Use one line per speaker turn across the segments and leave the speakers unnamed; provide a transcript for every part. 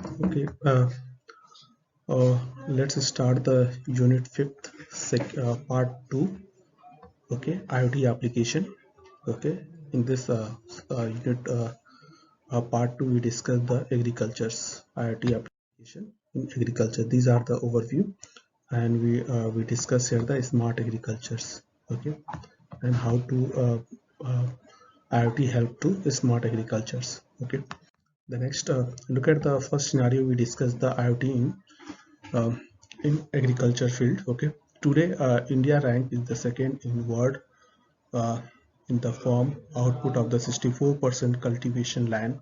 Okay, let's start the unit 5th, part 2. Okay, IoT application. Okay, in this unit part 2, we discuss the agriculture's IoT application in agriculture. These are the overview, and we discuss here the smart agricultures. Okay, and how to IoT help to smart agricultures. Okay, the next look at the first scenario. We discuss the IoT um, in agriculture field. Okay, today India rank is the second in world uh, in the farm output of the 64% cultivation land.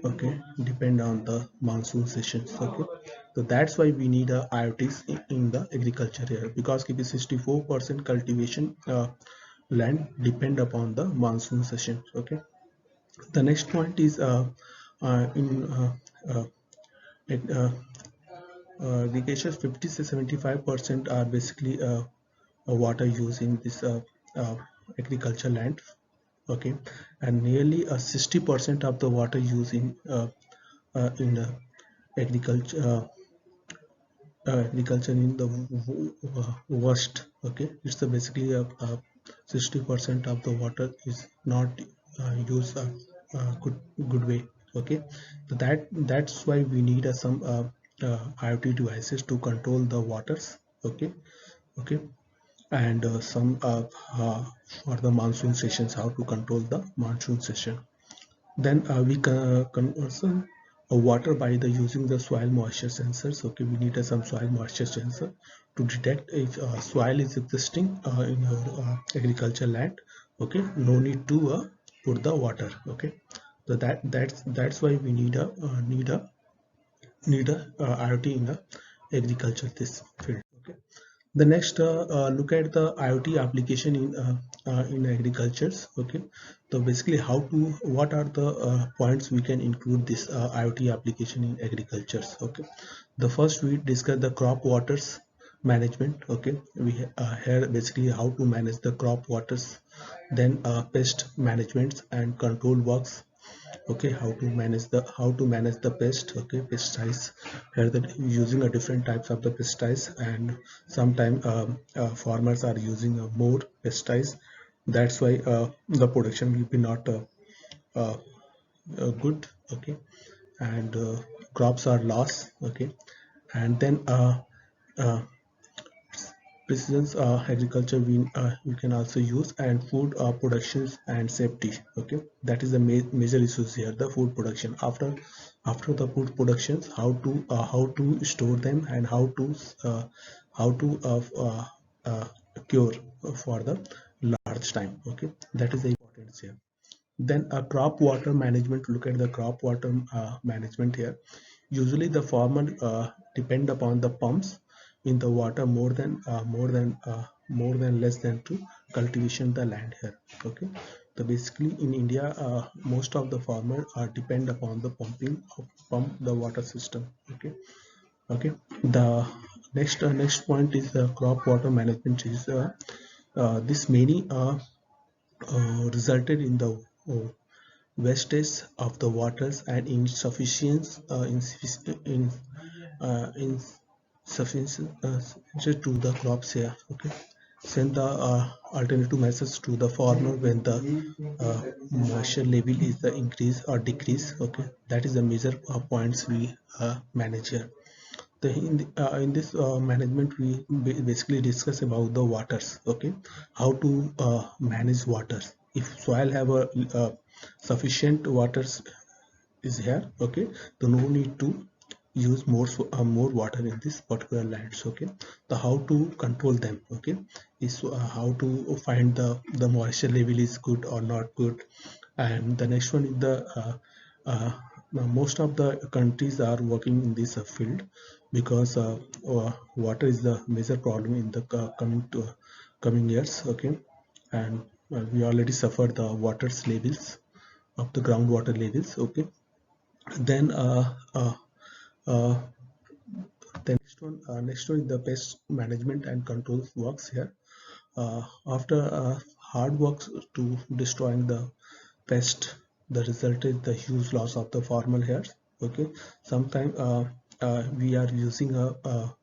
Okay, depend on the monsoon sessions. Okay, so that's why we need a IoTs in the agriculture here, because it is 64% cultivation land depend upon the monsoon session. Okay, the next point is in uh, it, irrigation. 50 to 75% are basically water use in this uh, agriculture land. Okay, and nearly 60% of the water used in agriculture agriculture in the worst. Okay, it's basically 60% of the water is not used good way. Okay, so that's why we need some IoT devices to control the waters. Okay, okay, and some for the monsoon sessions, how to control the monsoon session. Then we can also water by the using the soil moisture sensors. Okay, we need some soil moisture sensor to detect if soil is existing in your agriculture land. Okay, no need to put the water. Okay, so that's why we need a IoT in the agriculture this field. Okay, the next look at the IoT application in agricultures. Okay, so basically how to what are the points we can include this IoT application in agricultures. Okay, the first we discuss the crop waters management. Okay, we here basically how to manage the crop waters, then pest management and control works. Okay, how to manage the pest. Okay, pesticides here that using a different types of the pesticides, and sometimes farmers are using more pesticides. That's why the production will be not uh, good. Okay, and crops are lost. Okay, and then uh, precision agriculture we can also use, and food productions and safety. Okay, that is the major issues here, the food production. After the food productions, how to store them, and how to uh, cure for the large time. Okay, that is the importance here. Then a crop water management. Look at the crop water management here. Usually the farmer depend upon the pumps in the water more than less than to cultivation the land here. Okay, so basically in India most of the farmer depend upon the pump the water system. Okay, okay, the next point is the crop water management is this many resulted in the wastage of the waters and insufficiency insufficient to the crops here. Okay, send the alternative message to the farmer when the moisture level is the increase or decrease. Okay, that is the major points we manage here. In this management we basically discuss about the waters. Okay, how to manage waters. If soil have a sufficient waters is here. Okay, so no need to use more water in this particular lands. Okay, the how to control them. Okay, is how to find the moisture level is good or not good. And the next one is the uh, most of the countries are working in this field, because water is the major problem in the coming years. Okay, and we already suffered the water levels of the groundwater levels. Okay, then uh, the next one is the pest management and control works here. After hard works to destroying the pest, the result is the huge loss of the farmer here. Okay, sometimes we are using a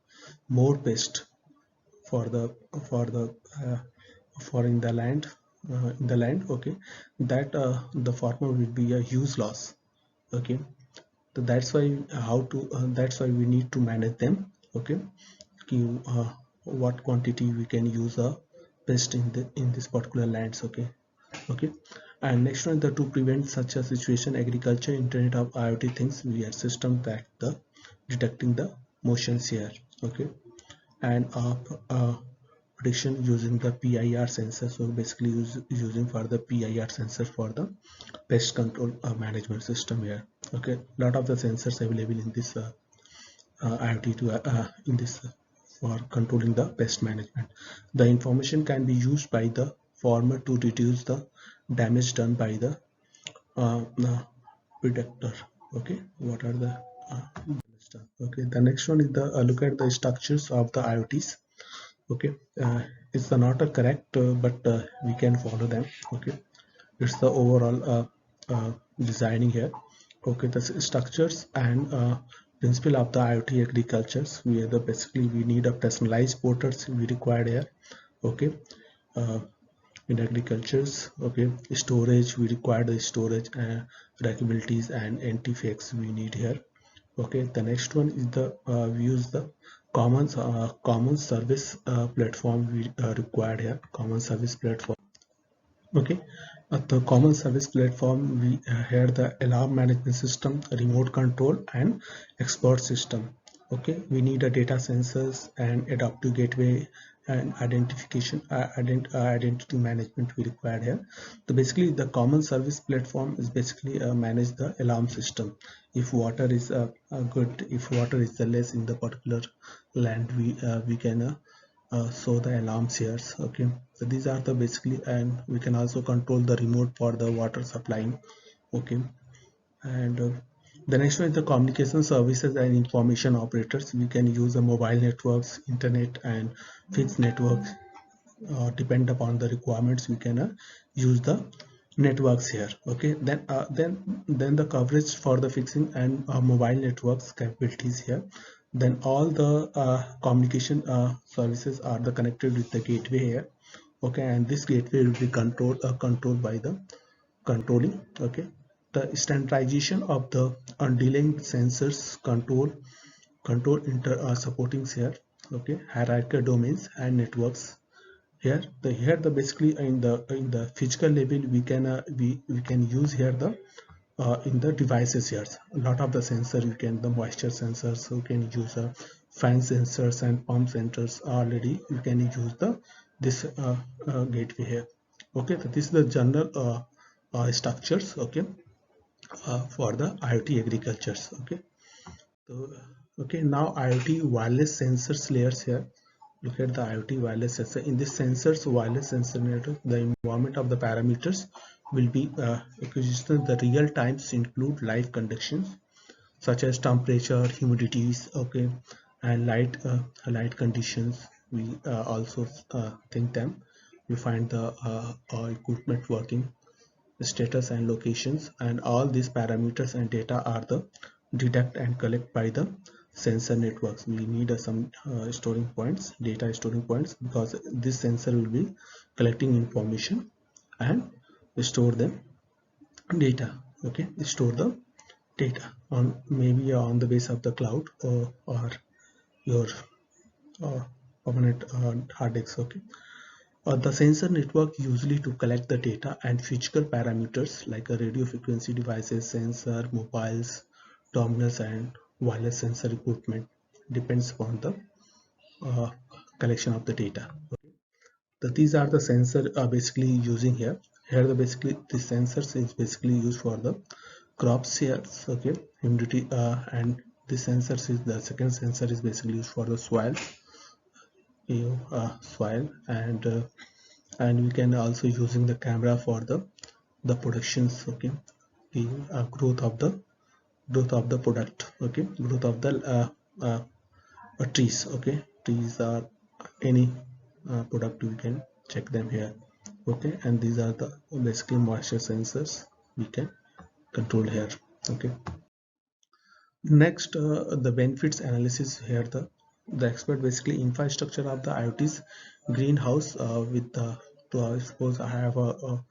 more pest for the for the uh, for in the land. Okay, that the farmer will be a huge loss. Okay, so that's why that's why we need to manage them. Okay, what quantity we can use a pest in this particular lands. Okay. Okay, and next one, the to prevent such a situation, agriculture internet of IoT things, we have system that the detecting the motions here. Okay, and prediction using the PIR sensor. So basically using for the PIR sensor for the pest control management system here. Okay, lot of the sensors available in this IoT to in this for controlling the pest management. The information can be used by the farmer to reduce the damage done by the uh, predator. Okay, what are the damage done? Okay, the next one is the look at the structures of the IoTs. Okay, it's not a correct, but we can follow them. Okay, it's the overall designing here. Okay, the structures and principle of the IoT agricultures. We are the basically we need a personalized portals we required here. Okay, uh, in agricultures. Okay, storage we require the storage capabilities and anti-fakes we need here. Okay, the next one is the we use the common service platform we required here. Common service platform. Okay, at the common service platform, we had the alarm management system, remote control, and expert system. Okay, we need a data sensors and adaptive gateway and identification identity management we required here. So basically, the common service platform is basically manage the alarm system. If water is good, if water is less in the particular land, we can show the alarms here. Okay, so these are the basically, and we can also control the remote for the water supplying. Okay, and the next one is the communication services and information operators. We can use the mobile networks, internet, and fixed networks. Depend upon the requirements, we can use the networks here. Okay, then the coverage for the fixing and mobile networks capabilities here. Then all the communication services are the connected with the gateway here. Okay, and this gateway will be controlled by the controlling. Okay, the standardization of the underlying sensors control inter supporting here. Okay, hierarchical domains and networks here. The basically in the physical level we can we can use here the in the devices here. A lot of the sensor you can, the moisture sensors, you can use fan sensors and pump sensors already. You can use the this gateway here. Okay, so this is the general structures. Okay, for the IoT agricultures. Okay, so okay, now IoT wireless sensors layers here. Look at the IoT wireless sensor. In this sensors wireless sensor network, the environment of the parameters will be acquisition. The real times include live conditions such as temperature, humidities, okay, and light conditions. We also think them. We find the equipment working status and locations, and all these parameters and data are the detect and collect by the sensor networks. We need some storing points, data storing points, because this sensor will be collecting information and store them data. Okay, store the data on maybe on the base of the cloud or your uh, permanent hard disk. Okay, the sensor network usually to collect the data and physical parameters like a radio frequency devices, sensor, mobiles, terminals, and wireless sensor equipment depends upon the uh, collection of the data. Okay. So these are the sensor basically using here. Here the basically the sensors is basically used for the crops here. Okay, humidity and the sensors is the second sensor is basically used for the soil, soil and we can also using the camera for the productions. Okay, the growth of the product. Okay, growth of the trees. Okay, trees are any product, we can check them here. Okay, and these are the basically moisture sensors we can control here. Okay, Next, the benefits analysis here. The expert basically infrastructure of the IoT's greenhouse with the suppose I have to,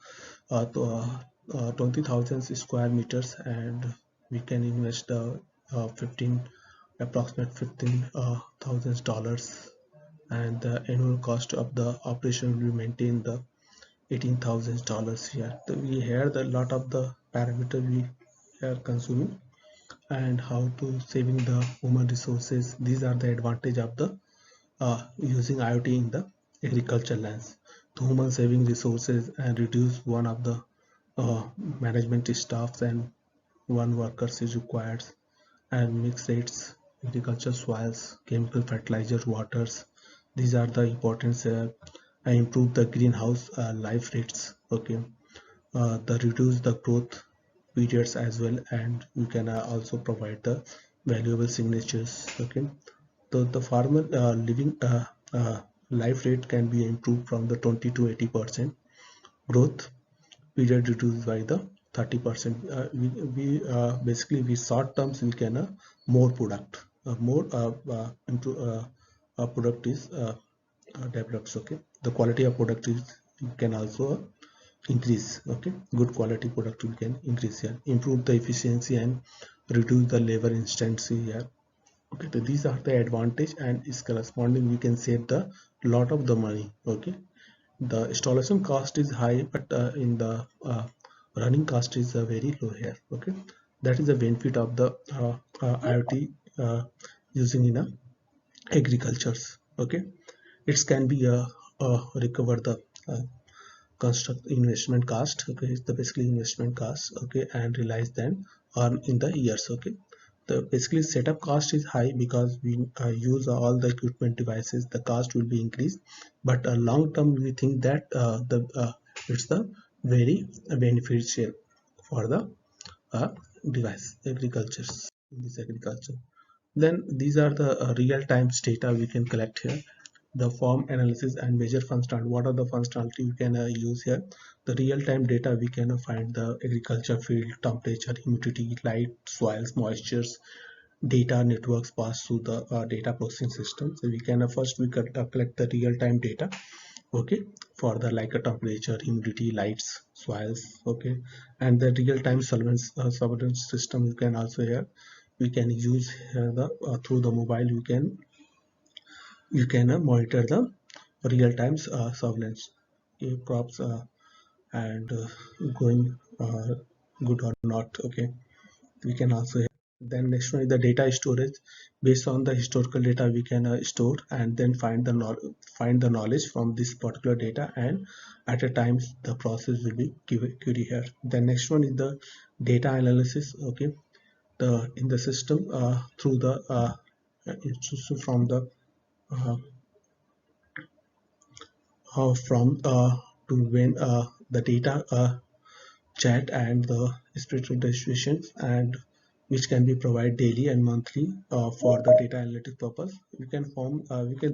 20,000 square meters, and we can invest 15 approximate $15,000, and the annual cost of the operation will maintain the $18,000 here. We hear the lot of the parameter we are consuming, and how to saving the human resources. These are the advantage of the using IoT in the agriculture lands. The human saving resources and reduce one of the management staffs, and one workers is required, and mix rates, agriculture soils, chemical fertilizer, waters. These are the importance. Improve the greenhouse life rates. Okay, the reduce the growth periods as well, and you can also provide the valuable signatures. Okay, so the farmer living life rate can be improved from the 20 to 80%. Growth period reduced by the 30%. Basically we short terms we can more product, more improve product is develops. Okay, the quality of product is can also increase. Okay, good quality product we can increase here, improve the efficiency and reduce the labor intensity here. Okay, so these are the advantage, and is corresponding we can save the lot of the money. Okay, the installation cost is high, but in the running cost is very low here. Okay, that is the benefit of the IoT using in a agricultures. Okay, it can be recover the construct investment cost. Okay, it's the basically investment cost. Okay, and realize then earn in the years. Okay, the basically setup cost is high because we use all the equipment devices. The cost will be increased, but long term we think that the it's the very beneficial for the uh, device agricultures in this agriculture. Then these are the real-time data we can collect here. The form analysis and measure functionality. What are the functionality we can use here? The real-time data we can find the agriculture field, temperature, humidity, light, soils, moistures, data networks pass through the data processing system. So we can first we could collect the real-time data. Okay, for the like a temperature, humidity, lights, soils. Okay, and the real-time surveillance system you can also here we can use here the through the mobile you can monitor the real-time surveillance crops and going good or not. Okay, we can also then next one is the data storage. Based on the historical data we can store and then find the knowledge from this particular data, and at a time the process will be query here. The next one is the data analysis. Okay, the in the system through the from the uh, from to when the data chat and the spiritual distributions, and which can be provided daily and monthly for the data analytic purpose. We can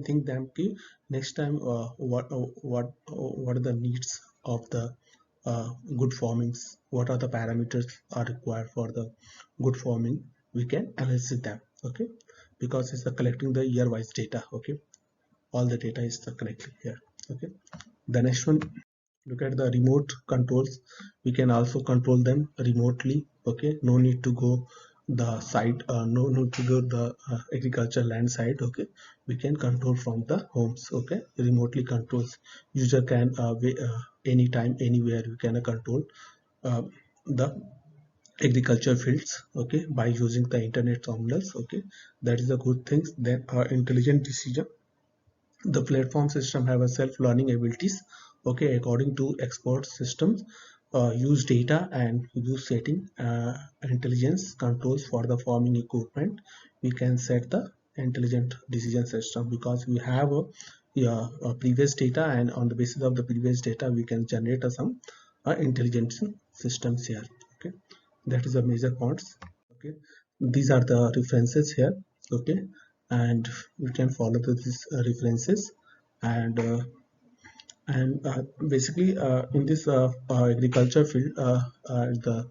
think them ki next time what are the needs of the good farmings, what are the parameters are required for the good farming, we can analyze them. Okay, because it's collecting the year wise data. Okay, all the data is correctly here. Okay, the next one, look at the remote controls. We can also control them remotely. Okay, no need to go the site, no need to go the agriculture land site. Okay, we can control from the homes. Okay, remotely controls, user can anytime anywhere we can control uh, the agriculture fields. Okay, by using the internet terminals. Okay, that is a good thing. Then intelligent decision, the platform system have a self-learning abilities. Okay, according to expert systems use data and use setting intelligence controls for the farming equipment. We can set the intelligent decision system because we have a previous data, and on the basis of the previous data we can generate some intelligence systems here. Okay, that is a major points. Okay, these are the references here. Okay, and we can follow these references, and basically in this agriculture field the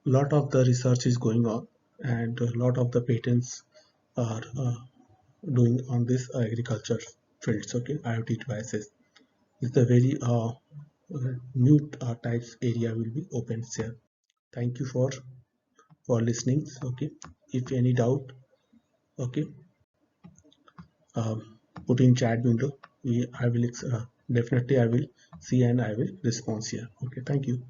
lot of the research is going on. and a lot of the patents are doing on this agriculture fields. Okay, IoT devices. It's a very new types area will be opened here. Thank you for listening. Okay, if any doubt, okay, put in chat window. I will definitely I will see and I will respond here. Okay, thank you.